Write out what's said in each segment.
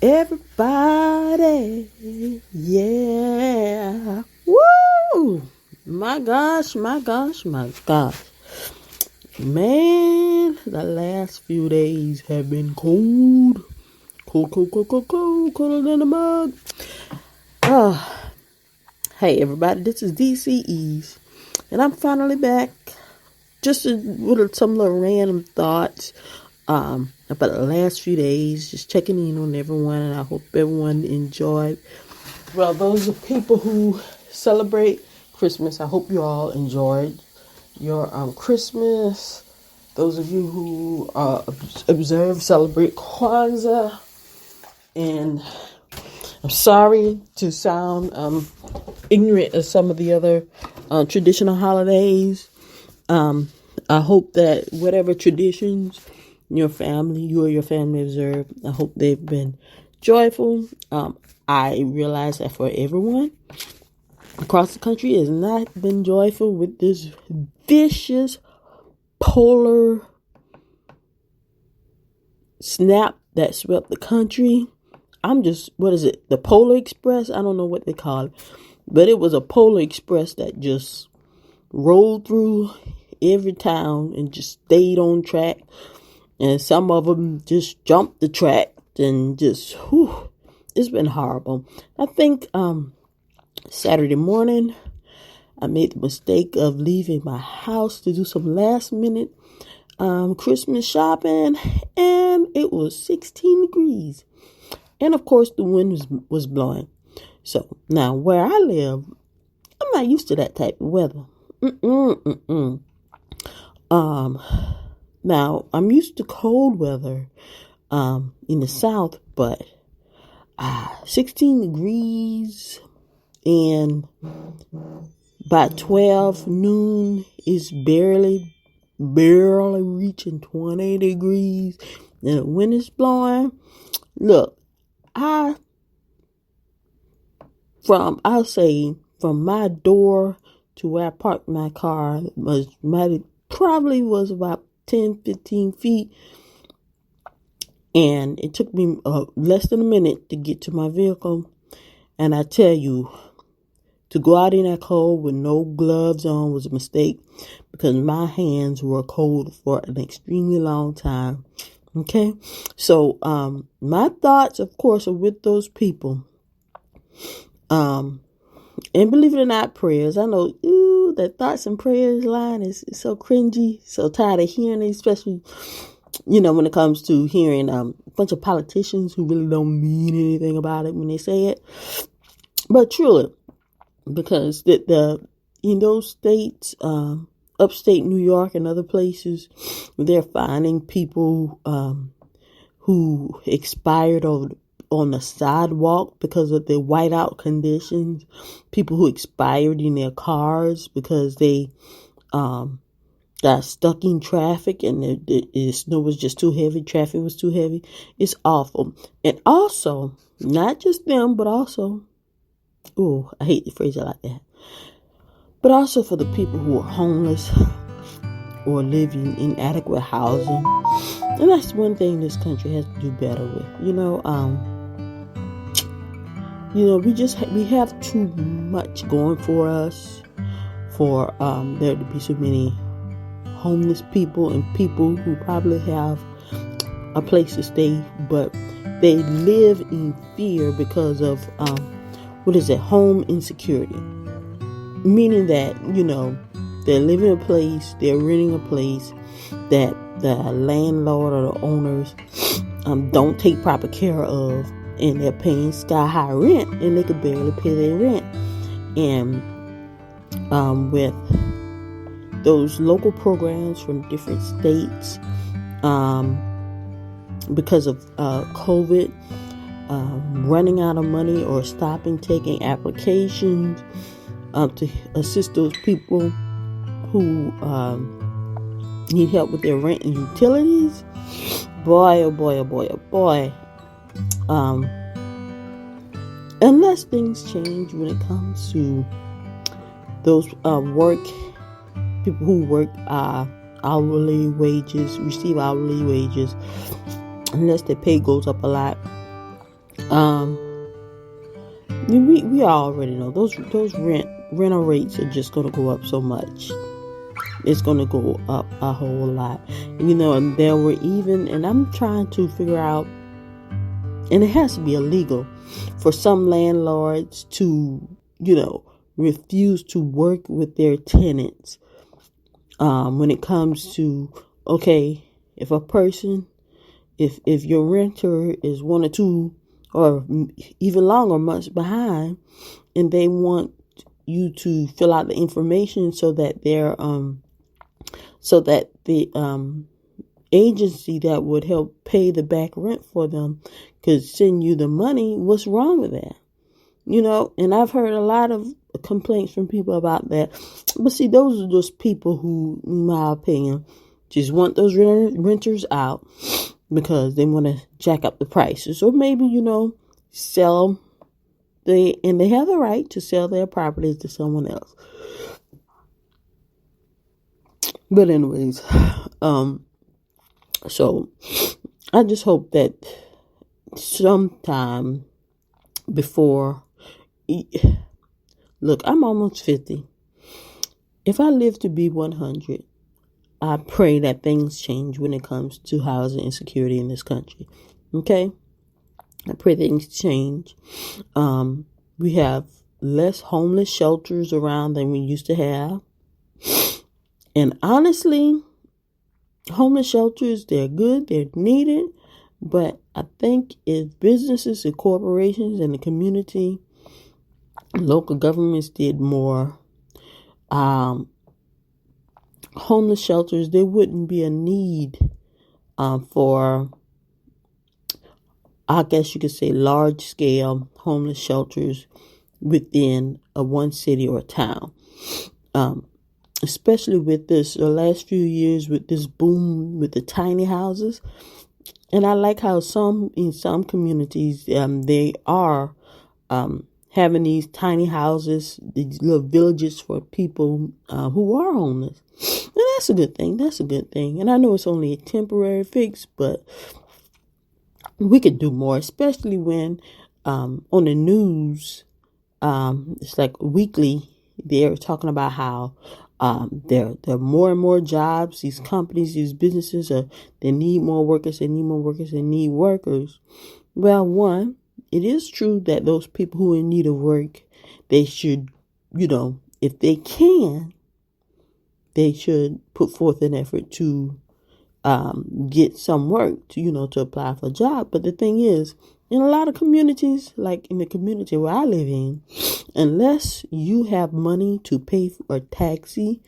Everybody, yeah. Woo! My gosh, my gosh, my gosh. Man, the last few days have been cold. Cold, colder than a mug. Hey everybody, this is DCEs, and I'm finally back. Just with some little random thoughts about the last few days, just checking in on everyone, and I hope everyone enjoyed. Well, those are people who celebrate Christmas. I hope you all enjoyed your Christmas. Those of you who celebrate Kwanzaa, and I'm sorry to sound ignorant of some of the other traditional holidays. I hope that whatever traditions you or your family observe, I hope they've been joyful. I realize that for everyone across the country has not been joyful with this vicious polar snap that swept the country. The Polar Express? I don't know what they call it, but it was a Polar Express that just rolled through every town and just stayed on track. And some of them just jumped the track and just, it's been horrible. I think Saturday morning, I made the mistake of leaving my house to do some last minute Christmas shopping, and it was 16 degrees. And of course, the wind was blowing. So now where I live, I'm not used to that type of weather. Now I'm used to cold weather in the South, but 16 degrees and by 12 noon is barely reaching 20 degrees, and the wind is blowing. Look, I'll say from my door to where I parked my car probably was about 10-15 feet, and it took me less than a minute to get to my vehicle. And I tell you, to go out in that cold with no gloves on was a mistake, because my hands were cold for an extremely long time. Okay, so my thoughts, of course, are with those people. And believe it or not, prayers. I know, that thoughts and prayers line is so cringy, so tired of hearing it, especially, when it comes to hearing a bunch of politicians who really don't mean anything about it when they say it. But truly, because in those states, upstate New York and other places, they're finding people who expired on the sidewalk because of the whiteout conditions, people who expired in their cars because they got stuck in traffic and the snow was just too heavy, traffic was too heavy. It's awful. And also, not just them, but also, I hate to phrase it like that, but also for the people who are homeless or live in inadequate housing. And that's one thing this country has to do better with. We have too much going for us for there to be so many homeless people and people who probably have a place to stay, but they live in fear because of home insecurity. Meaning that, they're living in a place, they're renting a place that the landlord or the owners don't take proper care of, and they're paying sky high rent, and they could barely pay their rent. And with those local programs from different states, because of COVID, running out of money or stopping taking applications to assist those people who need help with their rent and utilities. Boy. Unless things change when it comes to those people who work hourly wages, receive hourly wages, unless their pay goes up a lot, Um, we already know those rental rates are just going to go up so much. It's going to go up a whole lot. And there were even, and I'm trying to figure out, and it has to be illegal for some landlords to, refuse to work with their tenants. When it comes to, okay, if a person, if your renter is 1 or 2 or even longer months behind, and they want you to fill out the information so that the agency that would help pay the back rent for them could send you the money, what's wrong with that? And I've heard a lot of complaints from people about that. But see, those are those people who, in my opinion, just want those renters out because they want to jack up the prices. Or maybe, sell and they have the right to sell their properties to someone else. But anyways, so I just hope that sometime before, look, I'm almost 50. If I live to be 100, I pray that things change when it comes to housing insecurity in this country. Okay? I pray things change. We have less homeless shelters around than we used to have. And honestly, homeless shelters, they're good, they're needed. But I think if businesses and corporations and the community, local governments did more homeless shelters, there wouldn't be a need for, I guess you could say, large-scale homeless shelters within a one city or town. Especially with the last few years with this boom with the tiny houses. And I like how in some communities, they are having these tiny houses, these little villages for people who are homeless. And that's a good thing. That's a good thing. And I know it's only a temporary fix, but we could do more, especially when on the news, it's like weekly, they're talking about how there are more and more jobs. These companies, these businesses, they need more workers. They need more workers. They need workers. Well, one, it is true that those people who are in need of work, they should, if they can, they should put forth an effort to get some work to apply for a job. But the thing is, in a lot of communities, like in the community where I live in, unless you have money to pay for a taxi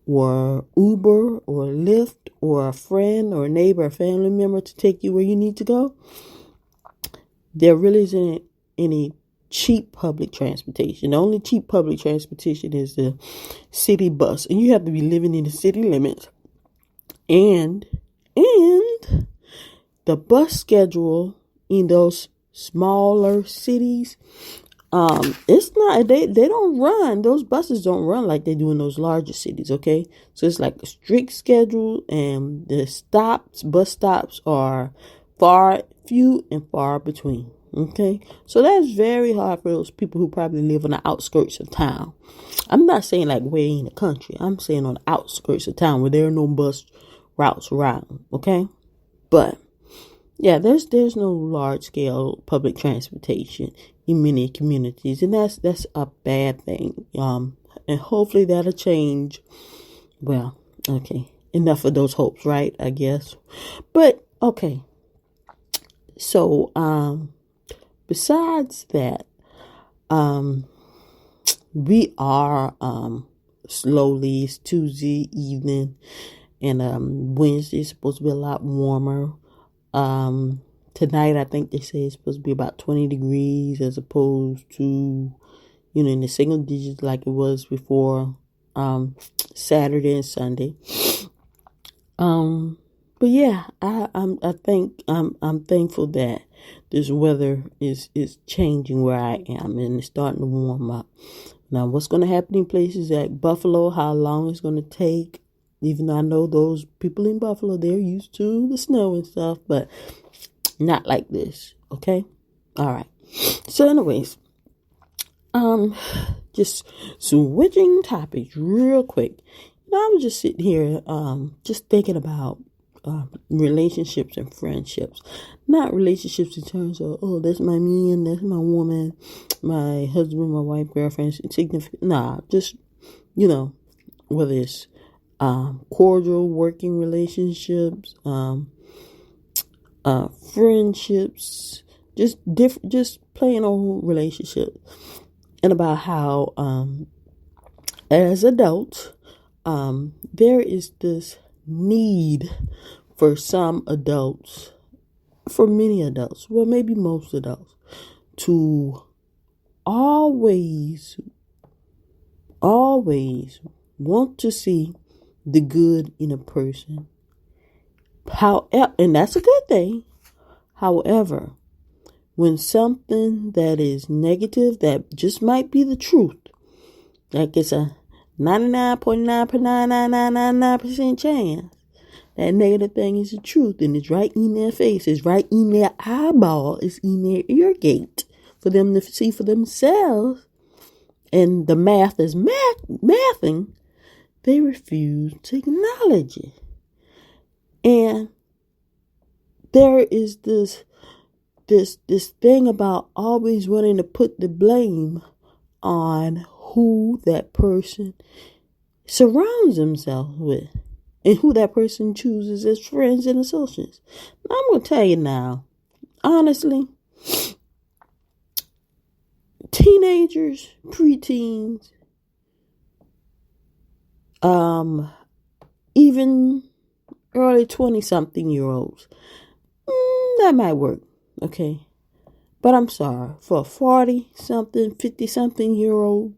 or Uber or Lyft or a friend or a neighbor or family member to take you where you need to go, there really isn't any cheap public transportation. The only cheap public transportation is the city bus, and you have to be living in the city limits. And the bus schedule in those smaller cities, it's not, they don't run, those buses don't run like they do in those larger cities, okay? So it's like a strict schedule, and the bus stops are few and far between, okay? So that's very hard for those people who probably live on the outskirts of town. I'm not saying like way in the country. I'm saying on the outskirts of town where there are no bus routes around, okay? But yeah, there's no large scale public transportation in many communities, and that's a bad thing. And hopefully that'll change. Well, okay, enough of those hopes, right? I guess. But okay. So besides that, we are slowly, it's Tuesday evening, and Wednesday is supposed to be a lot warmer. Tonight I think they say it's supposed to be about 20 degrees as opposed to, in the single digits like it was before Saturday and Sunday. But yeah, I'm thankful that this weather is changing where I am, and it's starting to warm up. Now, what's going to happen in places like Buffalo, how long it's going to take, even though I know those people in Buffalo, they're used to the snow and stuff, but not like this, okay? All right. So anyways, just switching topics real quick. I was just sitting here, just thinking about relationships and friendships. Not relationships in terms of, oh, that's my man, that's my woman, my husband, my wife, girlfriend, significant. Nah, just, whether it's cordial working relationships, friendships, just plain old relationships, and about how as adults, there is this need for some adults, for many adults, well, maybe most adults, to always want to see the good in a person. However, and that's a good thing. However, when something that is negative, that just might be the truth, like it's a 99.99999% chance that negative thing is the truth, and it's right in their face, it's right in their eyeball, it's in their ear gate for them to see for themselves, and the math is mathing, they refuse to acknowledge it. And there is this thing about always wanting to put the blame on who that person surrounds themselves with and who that person chooses as friends and associates. Now, I'm going to tell you now, honestly, teenagers, preteens, even early 20-something-year-olds, that might work, okay? But I'm sorry, for a 40-something, 50-something-year-old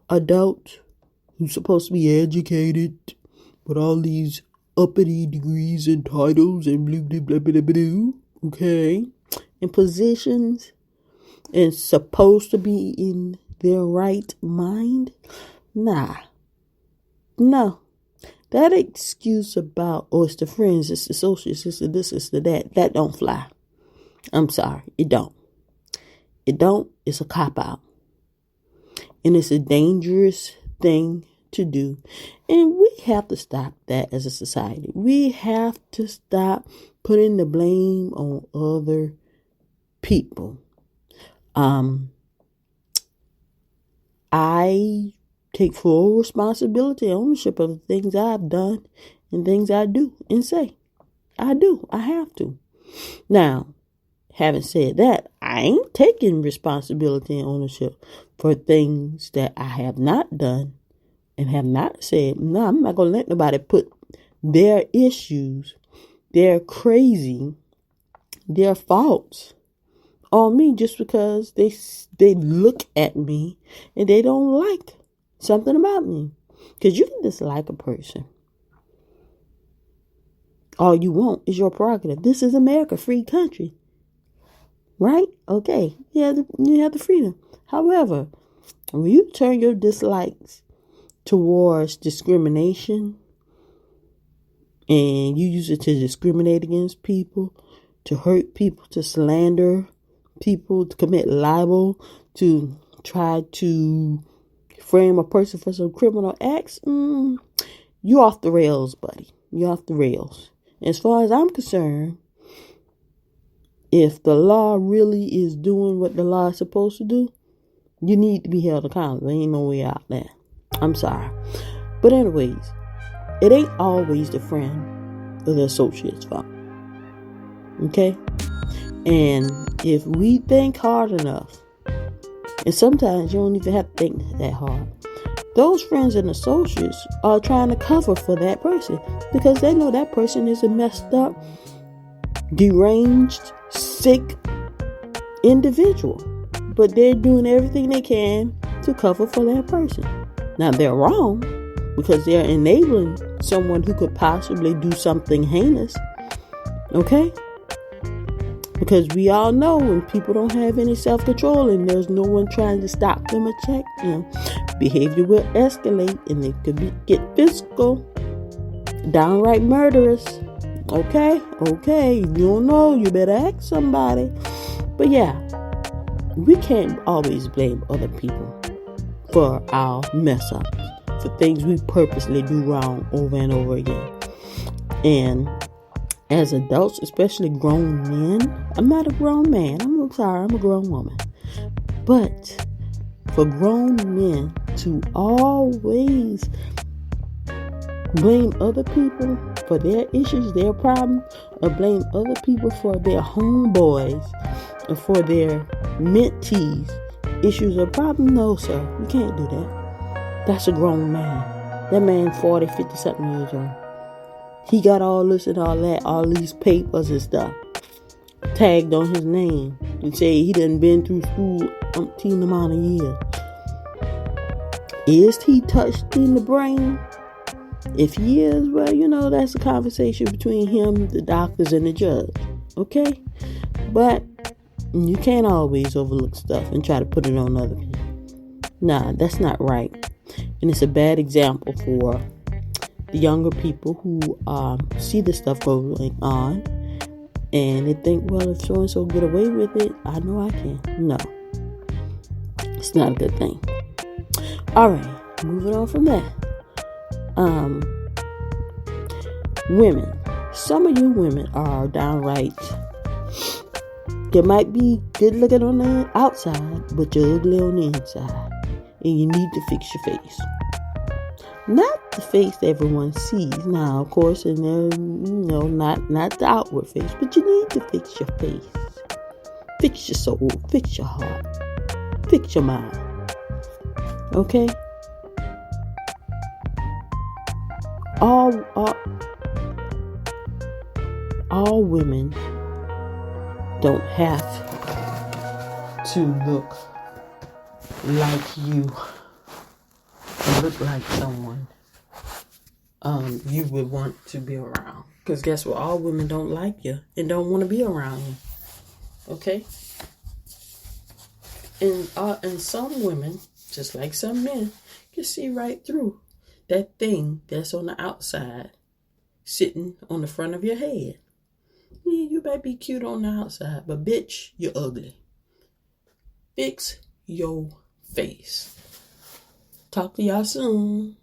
adult who's supposed to be educated with all these uppity degrees and titles and blah, blah, blah, blah, blah, okay, in positions and supposed to be in their right mind, no. That excuse about, it's the friends, it's the associates, it's the this, it's the that don't fly. I'm sorry, it don't. It's a cop-out. And it's a dangerous thing to do. And we have to stop that as a society. We have to stop putting the blame on other people. I take full responsibility and ownership of the things I've done and things I do and say. I have to. Now, having said that, I ain't taking responsibility and ownership for things that I have not done and have not said. No, I'm not going to let nobody put their issues, their crazy, their faults on me just because they look at me and they don't like something about me. Because you can dislike a person. All you want is your prerogative. This is America, free country. Right? Okay. You have the freedom. However, when you turn your dislikes towards discrimination and you use it to discriminate against people, to hurt people, to slander people, to commit libel, to try to frame a person for some criminal acts, you're off the rails, buddy. You're off the rails. As far as I'm concerned, if the law really is doing what the law is supposed to do, you need to be held accountable. There ain't no way out there. I'm sorry. But anyways, it ain't always the friend or the associate's fault. Okay? And if we think hard enough, and sometimes you don't even have to think that hard, those friends and associates are trying to cover for that person because they know that person is a messed up, deranged, sick individual. But they're doing everything they can to cover for that person. Now, they're wrong because they're enabling someone who could possibly do something heinous. Okay? Because we all know when people don't have any self-control and there's no one trying to stop them or check them, behavior will escalate and it could get physical, downright murderous. Okay? You don't know, you better ask somebody. But yeah, we can't always blame other people for our mess ups, for things we purposely do wrong over and over again. And as adults, especially grown men, I'm not a grown man. I'm sorry, I'm a grown woman. But for grown men to always blame other people for their issues, their problems, or blame other people for their homeboys and for their mentees' issues or problems, no, sir, you can't do that. That's a grown man. That man 40, 50 something years old. He got all this and all that, all these papers and stuff tagged on his name and say he done been through school umpteen amount of years. Is he touched in the brain? If he is, well, that's a conversation between him, the doctors, and the judge. Okay? But you can't always overlook stuff and try to put it on other people. Nah, that's not right. And it's a bad example for the younger people who see this stuff going on and they think, well, if so-and-so get away with it, I know I can. No. It's not a good thing. All right, moving on from that. Women. Some of you women are downright, you might be good looking on the outside, but you're ugly on the inside. And you need to fix your face. Not the face that everyone sees. Now, of course, and not the outward face, but you need to fix your face. Fix your soul. Fix your heart. Fix your mind. Okay? All women don't have to look like you, or look like someone you would want to be around. Because guess what? All women don't like you and don't want to be around you. Okay? And some women, just like some men, can see right through that thing that's on the outside, sitting on the front of your head. Yeah, you might be cute on the outside, but bitch, you're ugly. Fix your face. Talk to y'all soon.